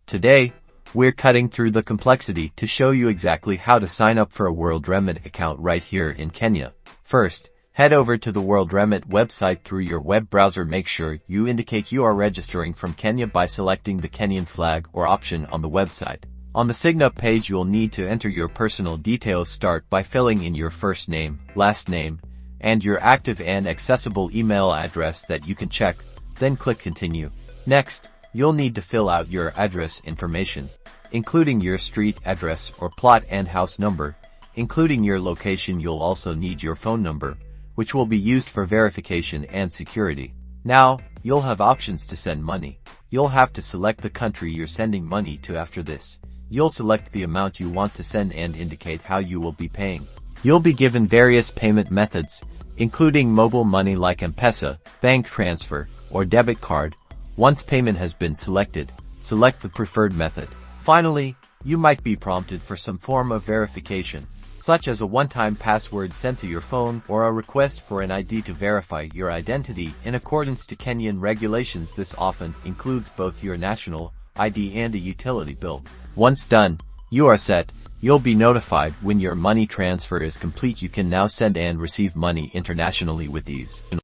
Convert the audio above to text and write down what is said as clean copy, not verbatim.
Today, we're cutting through the complexity to show you exactly how to sign up for a Worldremit account right here in Kenya. First, head over to the Worldremit website through your web browser. Make sure you indicate you are registering from Kenya by selecting the Kenyan flag or option on the website. On the Signup page, you'll need to enter your personal details. Start by filling in your first name, last name, and your active and accessible email address that you can check, then click Continue. Next, you'll need to fill out your address information, including your street address or plot and house number, including your location. You'll also need your phone number, which will be used for verification and security. Now, you'll have options to send money. You'll have to select the country you're sending money to. After this, you'll select the amount you want to send and indicate how you will be paying. You'll be given various payment methods, including mobile money like M-Pesa, bank transfer, or debit card. Once payment has been selected, select the preferred method. Finally, you might be prompted for some form of verification, such as a one-time password sent to your phone or a request for an ID to verify your identity in accordance to Kenyan regulations. This often includes both your national ID and a utility bill. Once done, you are set. You'll be notified when your money transfer is complete. You can now send and receive money internationally with ease.